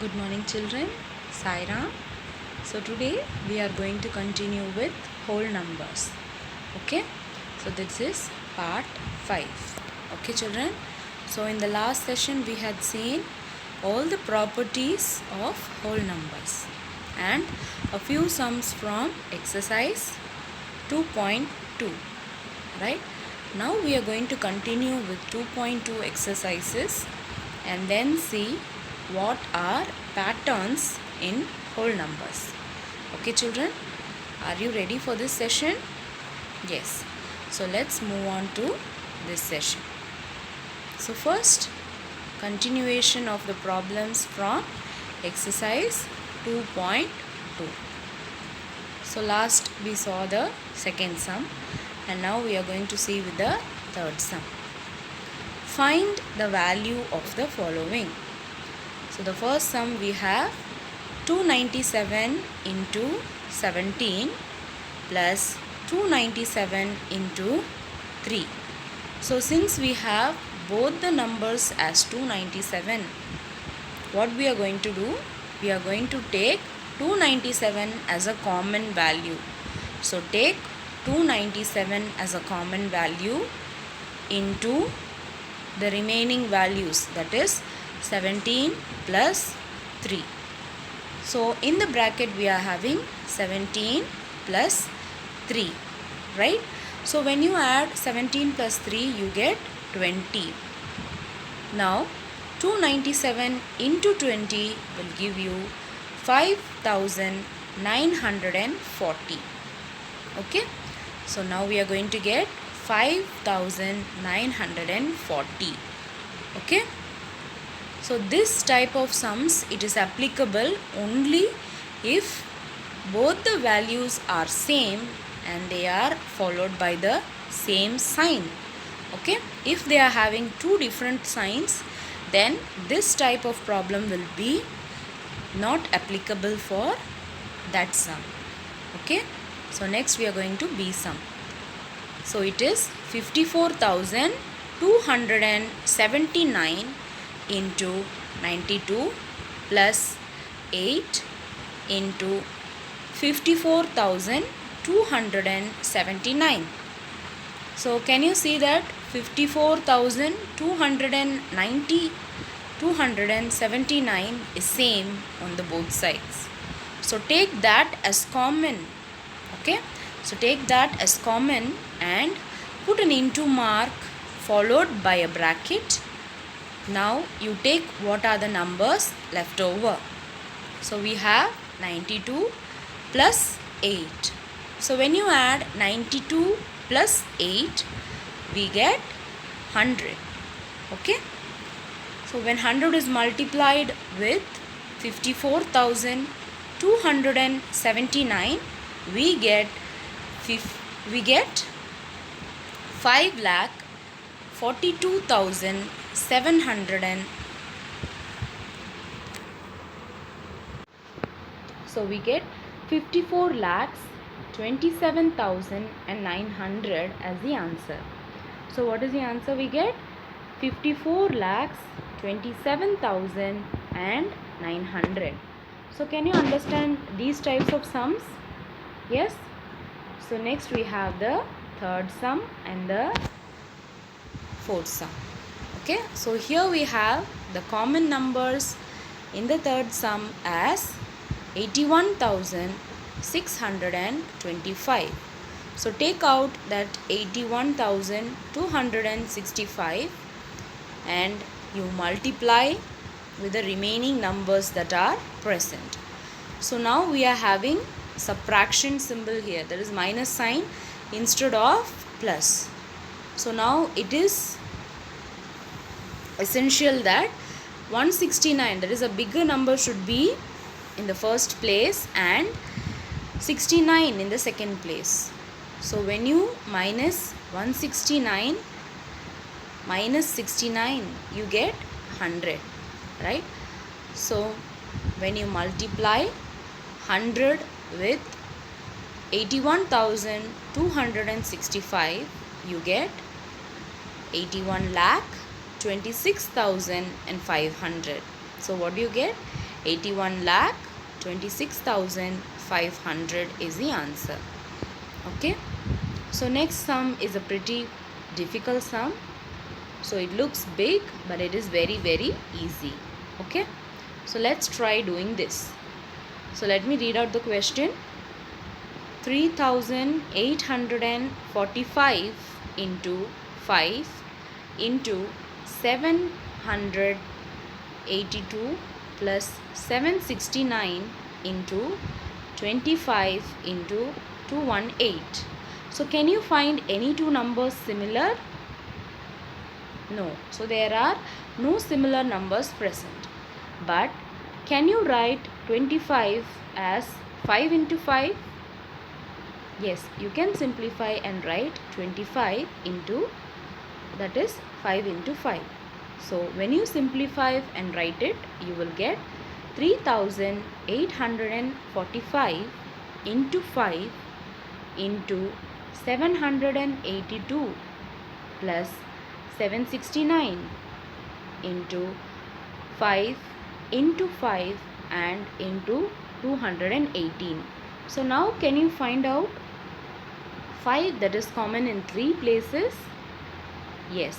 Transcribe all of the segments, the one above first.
Good morning, children. Saira. So today we are going to continue with whole numbers. Okay. So this is part 5. Okay, children. So in the last session we had seen all the properties of whole numbers and a few sums from exercise 2.2. Right. Now we are going to continue with 2.2 exercises and then see what are patterns in whole numbers. Okay, children, are you ready for this session? Yes. So let's move on to this session. So first, continuation of the problems from exercise 2.2. So last we saw the second sum and now we are going to see with the third sum. Find the value of the following. So the first sum we have 297 into 17 plus 297 into 3. So since we have both the numbers as 297, what we are going to do? We are going to take 297 as a common value. So take 297 as a common value into the remaining values, that is 17 plus 3. So in the bracket we are having 17 plus 3, right? So when you add 17 plus 3 you get 20. Now 297 into 20 will give you 5940. Okay, so now we are going to get 5940. Okay, so this type of sums, it is applicable only if both the values are same and they are followed by the same sign. Okay, if they are having two different signs, then this type of problem will be not applicable for that sum. Okay, so next we are going to B sum. So it is 54,279 into 92 plus 8 into 54,279. So can you see that 54,279 is same on the both sides. So take that as common. Okay, so take that as common and put an into mark followed by a bracket. Now you take what are the numbers left over. So we have 92 plus 8. So when you add 92 plus 8, we get 100. Okay, so when 100 is multiplied with 54,279, we get 5,42,700. So we get 54,27,900 as the answer. So what is the answer we get? 54,27,900. So can you understand these types of sums? Yes. So next we have the third sum and the fourth sum. Okay, so here we have the common numbers in the third sum as 81,625. So take out that 81,265 and you multiply with the remaining numbers that are present. So now we are having subtraction symbol here, that is minus sign instead of plus. So now it is essential that 169, that is a bigger number, should be in the first place and 69 in the second place. So when you minus 169 minus 69, you get 100, right? So when you multiply 100 with 81,265, you get 81,26,500. So what do you get? 81 lakh 26,500 is the answer. Okay. So next sum is a pretty difficult sum. So it looks big, but it is very, very easy. Okay. So let's try doing this. So let me read out the question. 3,845 into 5 into 782 plus 769 into 25 into 218. So can you find any two numbers similar? No. So there are no similar numbers present. But can you write 25 as 5 into 5? Yes, you can simplify and write 25 into, that is 5 into 5. So when you simplify and write it, you will get 3,845 into 5 into 782 plus 769 into 5 into 5 and into 218. So now can you find out 5 that is common in 3 places? Yes.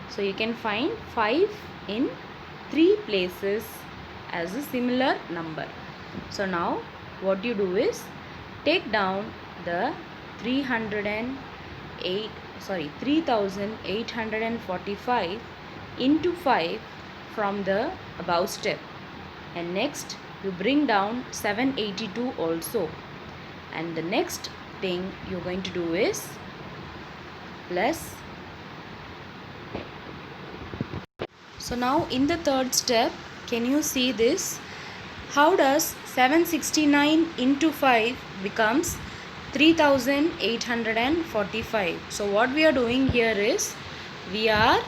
So you can find 5 in 3 places as a similar number. So now what you do is take down the 3,845 into 5 from the above step, and next you bring down 782 also, and the next thing you're going to do is plus. So now in the third step, can you see this? How does 769 into 5 becomes 3,845? So what we are doing here is we are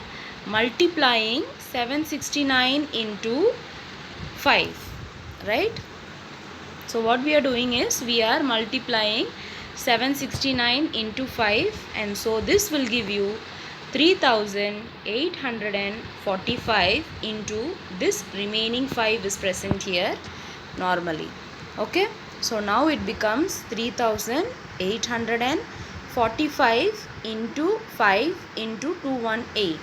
multiplying 769 into 5, right? So what we are doing is we are multiplying 769 into 5, and so this will give you 3,845 into this remaining 5 is present here normally. Okay. So now it becomes 3,845 into 5 into 218.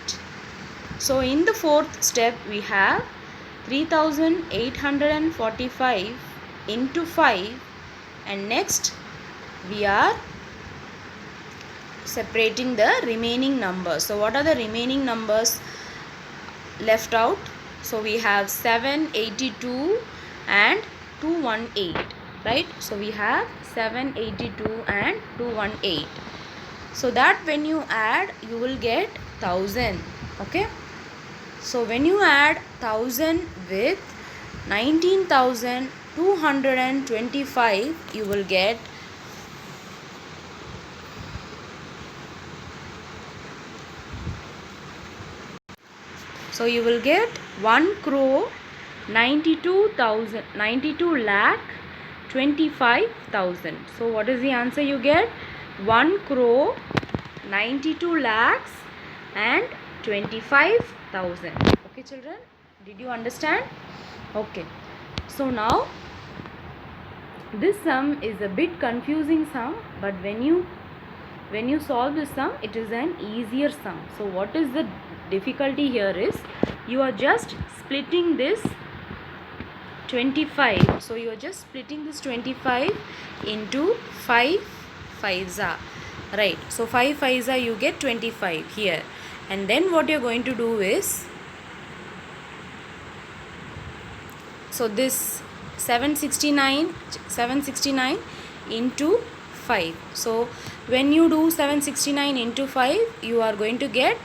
So in the fourth step we have 3,845 into 5, and next we are separating the remaining numbers. So what are the remaining numbers left out? So we have 782 and 218, right? So we have 782 and 218. So that when you add, you will get 1000. Okay. So when you add 1000 with 19,225, you will get So you will get 1 crore 92 lakh 25,000. So what is the answer you get? 1 crore 92 lakhs and 25,000. Okay children, did you understand? Okay. So now this sum is a bit confusing sum, but when you solve this sum, it is an easier sum. So what is the difficulty here is you are just splitting this 25. So you are just splitting this 25 into 5 5s are, right? So 5 5s are, you get 25 here, and then what you are going to do is, so this 769 into 5. So when you do 769 into 5, you are going to get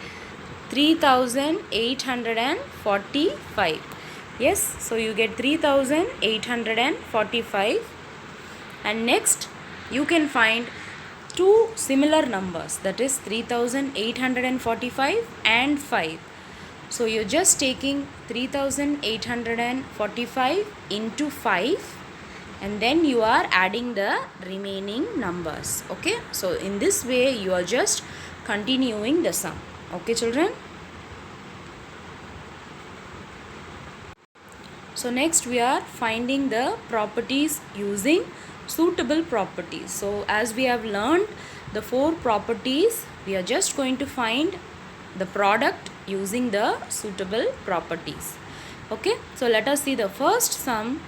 3,845. Yes, so you get 3,845, and next you can find two similar numbers, that is 3,845 and 5. So you're just taking 3,845 into 5, and then you are adding the remaining numbers. Okay, so in this way you are just continuing the sum. Okay children. So next we are finding the properties using suitable properties. So as we have learned the 4 properties, we are just going to find the product using the suitable properties. Okay, so let us see the first sum.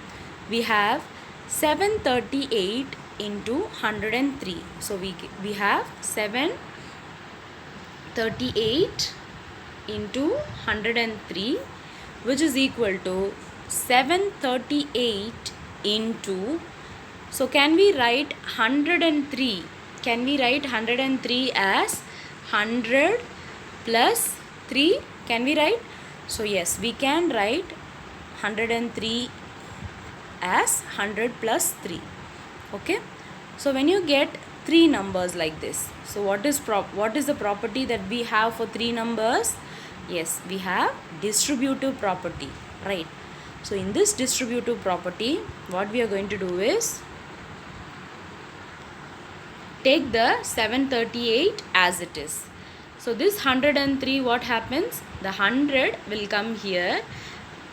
We have 738 into 103. So we have 738 into 103, which is equal to 738 into, so can we write 103? Can we write 103 as 100 plus 3? Can we write? So yes, we can write 103 as 100 plus 3. Okay, so when you get 3 numbers like this, so what is the property that we have for 3 numbers? Yes, we have distributive property, right? So in this distributive property, what we are going to do is take the 738 as it is. So this 103, what happens? The 100 will come here,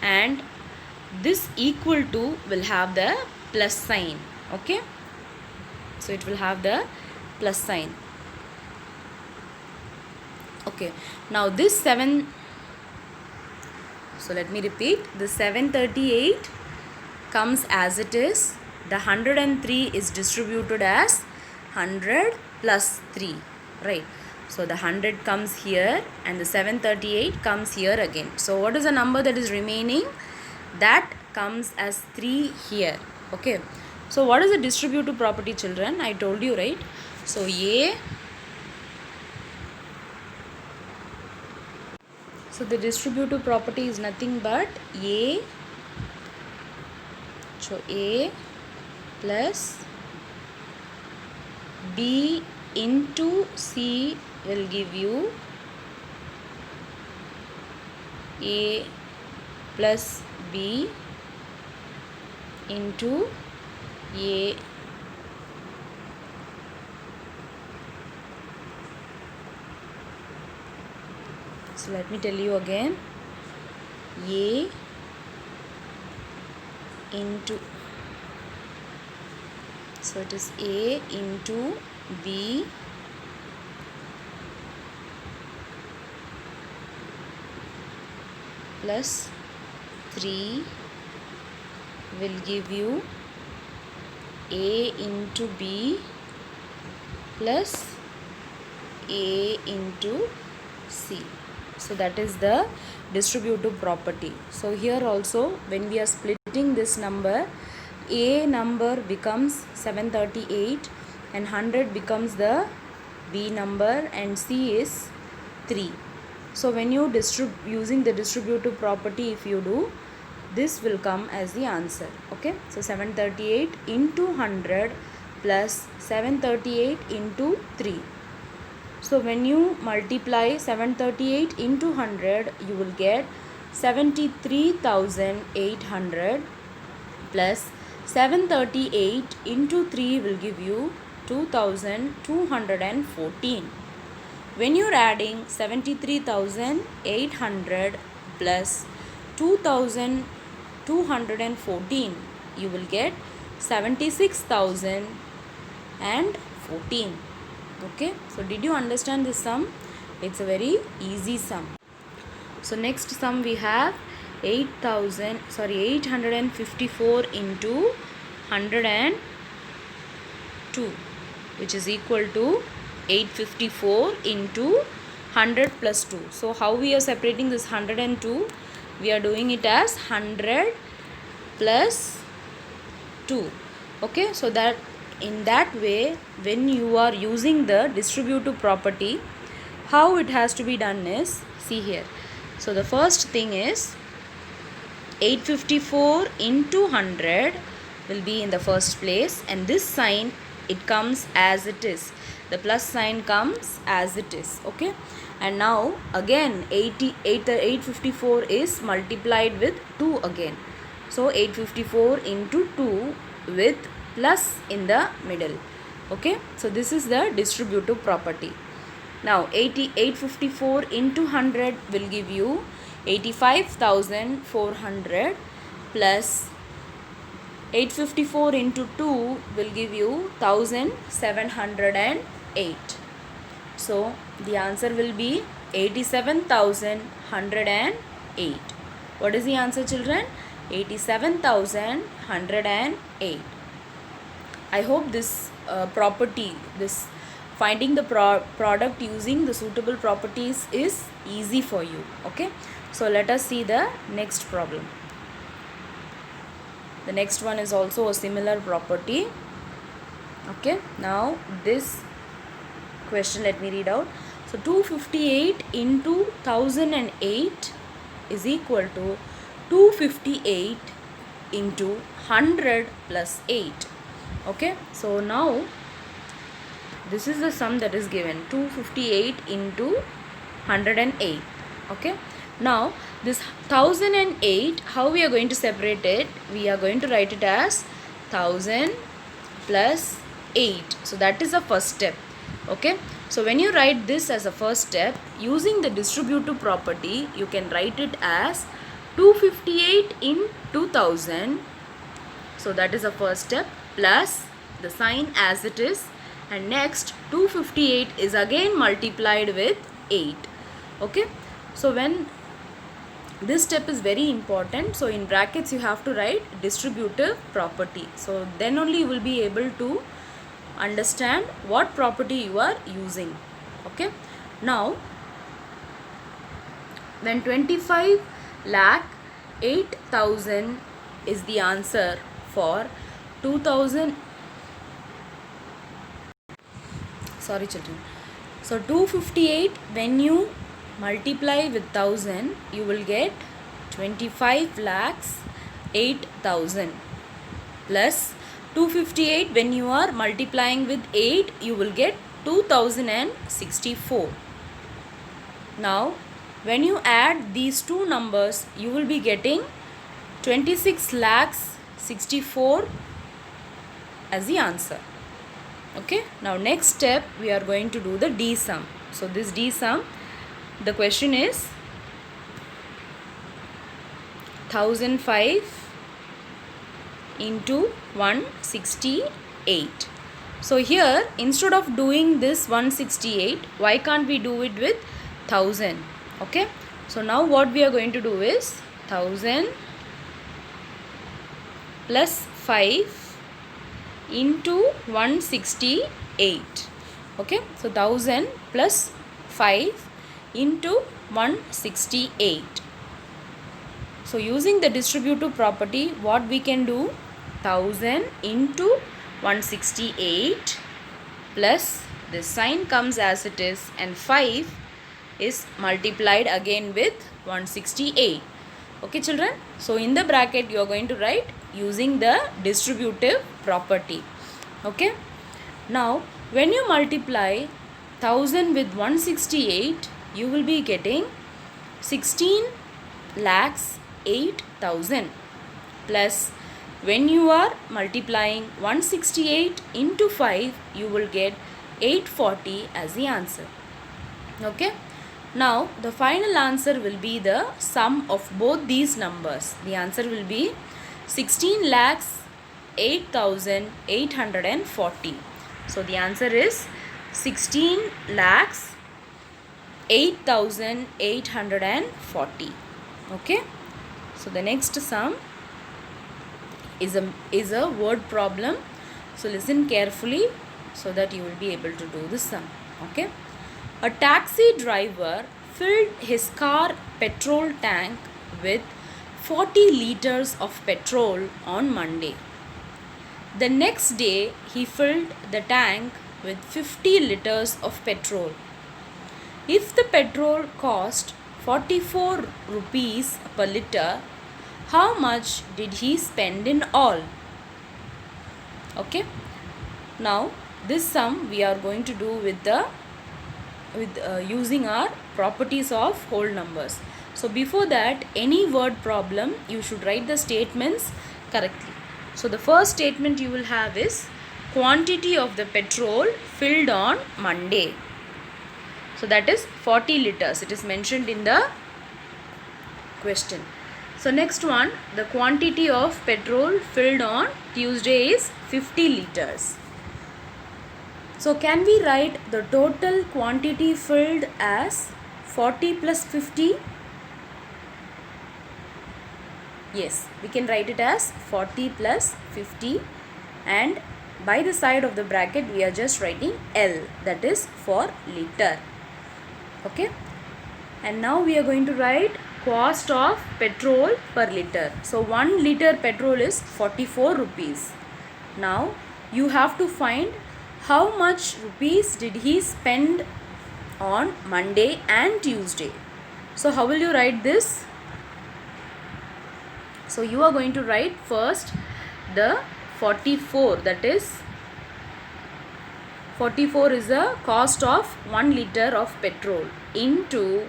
and this equal to will have the plus sign. Okay, so it will have the plus sign. Okay, now this 7, so let me repeat, the 738 comes as it is, the 103 is distributed as 100 plus 3, right? So the 100 comes here and the 738 comes here again. So what is the number that is remaining? That comes as 3 here. Okay, so what is the distributive property, children? I told you, right? So so the distributive property is nothing but A. So A plus B into C will give you A plus B into A . So let me tell you again, A into, so it is A into B plus 3 will give you A into B plus A into C. So that is the distributive property. So here also, when we are splitting this number, A number becomes 738 and 100 becomes the B number and C is 3. So when you using the distributive property, if you do, this will come as the answer. Okay, so 738 into 100 plus 738 into 3. So when you multiply 738 into 100, you will get 73,800 plus 738 into 3 will give you 2,214. When you are adding 73,800 plus 2,214, you will get 76,014. Okay, so did you understand this sum? It's a very easy sum. So next sum we have 854 into 102, which is equal to 854 into 100 plus 2. So how we are separating this 102? We are doing it as 100 plus 2. Okay, so that in that way, when you are using the distributive property, how it has to be done is, see here. So the first thing is 854 into 100 will be in the first place, and this sign, it comes as it is. The plus sign comes as it is. Okay, and now again 854 is multiplied with 2 again. So 854 into 2 with plus in the middle. Okay, so this is the distributive property. Now 854 into 100 will give you 85,400 plus 854 into 2 will give you 1708. So the answer will be 87,108. What is the answer, children? 87,108. I hope this finding the product using the suitable properties is easy for you. Okay, so let us see the next problem. The next one is also a similar property. Okay, now this question, let me read out. So 258 into 1008 is equal to 258 into 100 plus 8. Okay, so now this is the sum that is given, 258 into 108. Okay, now this 1008, how we are going to separate it? We are going to write it as 1000 plus 8. So that is the first step. Okay, so when you write this as a first step, using the distributive property, you can write it as 258 in 2000. So that is the first step, plus the sign as it is, and next 258 is again multiplied with 8. Okay, so when this step is very important, so in brackets you have to write distributive property. So then only you will be able to understand what property you are using. Okay, now when 25 lakh 8,000 is the answer for 2000. Sorry children. So 258, when you multiply with 1000, you will get 25 lakhs 8,000 plus 258, when you are multiplying with 8, you will get 2064. Now when you add these two numbers, you will be getting 26 lakhs 64 as the answer. Okay, now next step we are going to do the D sum. So this D sum, the question is 1005 into 168. So here, instead of doing this 168, why can't we do it with 1000? Okay, so now what we are going to do is 1000 plus 5 into 168. Okay, so 1000 plus 5 into 168. So using the distributive property, what we can do? 1000 into 168 plus this sign comes as it is, and 5 is multiplied again with 168. Okay children, so in the bracket you are going to write using the distributive property. Okay, now when you multiply 1000 with 168, you will be getting 16 lakhs 8,000 plus when you are multiplying 168 into 5, you will get 840 as the answer. Okay, now the final answer will be the sum of both these numbers. The answer will be 16 lakhs 8,840. So the answer is 16 lakhs 8,840. Okay, so the next sum is a word problem. So listen carefully so that you will be able to do the sum. Okay, a taxi driver filled his car petrol tank with 40 liters of petrol on Monday. The next day he filled the tank with 50 liters of petrol. If the petrol cost 44 rupees per liter, how much did he spend in all? Okay, now this sum we are going to do with using our properties of whole numbers. So before that, any word problem, you should write the statements correctly. So the first statement you will have is quantity of the petrol filled on Monday. So that is 40 liters. It is mentioned in the question. So next one, the quantity of petrol filled on Tuesday is 50 liters. So can we write the total quantity filled as 40 plus 50? Yes, we can write it as 40 plus 50, and by the side of the bracket we are just writing L, that is for liter. Okay, and now we are going to write cost of petrol per liter. So 1 liter petrol is 44 rupees. Now you have to find how much rupees did he spend on Monday and Tuesday. So how will you write this? So you are going to write first the 44, that is 44 is the cost of 1 liter of petrol, into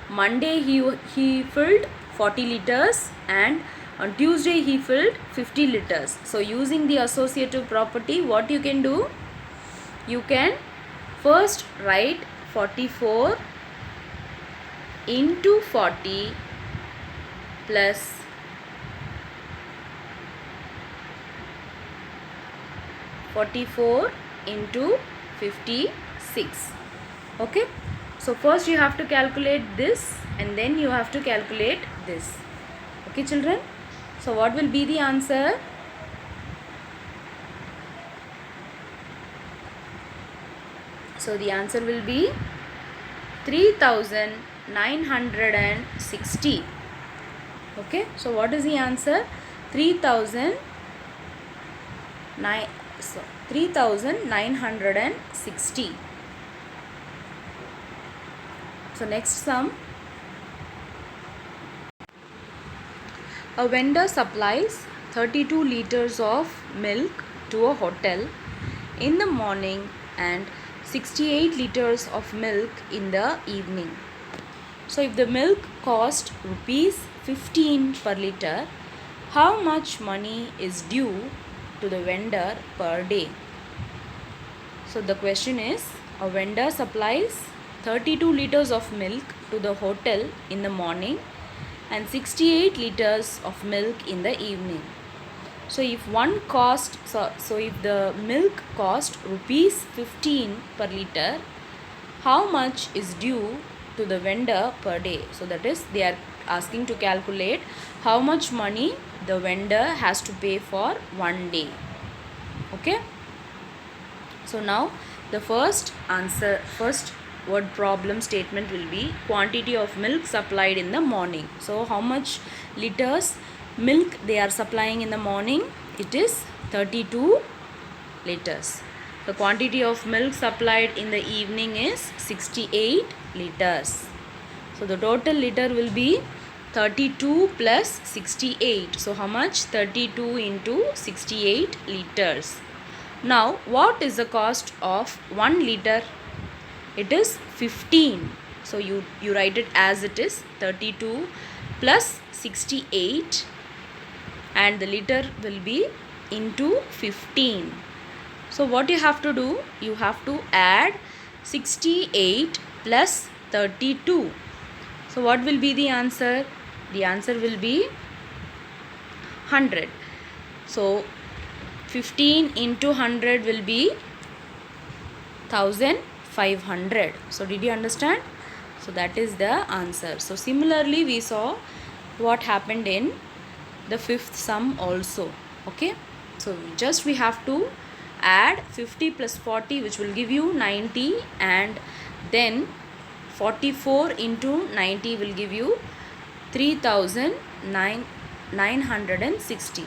Monday he filled 40 liters and on Tuesday he filled 50 liters. So using the associative property, what you can do? You can first write 44 into 40 plus 44 into 56. Okay, so first you have to calculate this and then you have to calculate this. Okay children, so what will be the answer? So the answer will be 3960. Okay, so what is the answer? 3960. So next sum. A vendor supplies 32 liters of milk to a hotel in the morning and 68 liters of milk in the evening. So if the milk cost rupees 15 per liter, how much money is due to the vendor per day? So the question is, a vendor supplies 32 liters of milk to the hotel in the morning and 68 liters of milk in the evening. So if if the milk cost rupees 15 per liter, how much is due to the vendor per day? So that is, they are asking to calculate how much money the vendor has to pay for one day. Okay, so now the first word problem statement will be quantity of milk supplied in the morning. So how much liters milk they are supplying in the morning? It is 32 liters. The quantity of milk supplied in the evening is 68 liters. So the total liter will be 32 plus 68. So how much? 32 into 68 liters. Now what is the cost of 1 liter? It is 15. So you write it as it is, 32 plus 68, and the liter will be into 15. So what you have to do? You have to add 68 plus 32. So what will be the answer? The answer will be 100. So 15 into 100 will be 1500. So did you understand? So that is the answer. So similarly we saw what happened in the fifth sum also. Okay, so just we have to add 50 plus 40, which will give you 90, and then 44 into 90 will give you 3960.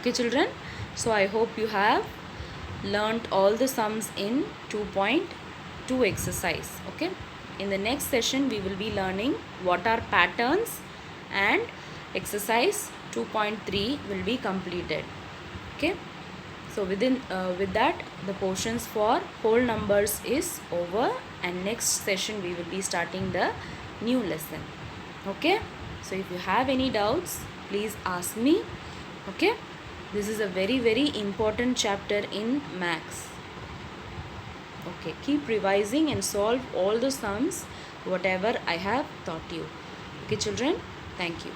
Okay children, so I hope you have learnt all the sums in 2.2 exercise. Okay, in the next session we will be learning what are patterns, and exercise 2.3 will be completed. Okay, so with that the portions for whole numbers is over, and next session we will be starting the new lesson. Okay, so if you have any doubts, please ask me. Okay, this is a very, very important chapter in maths. Okay, keep revising and solve all the sums whatever I have taught you. Okay children, thank you.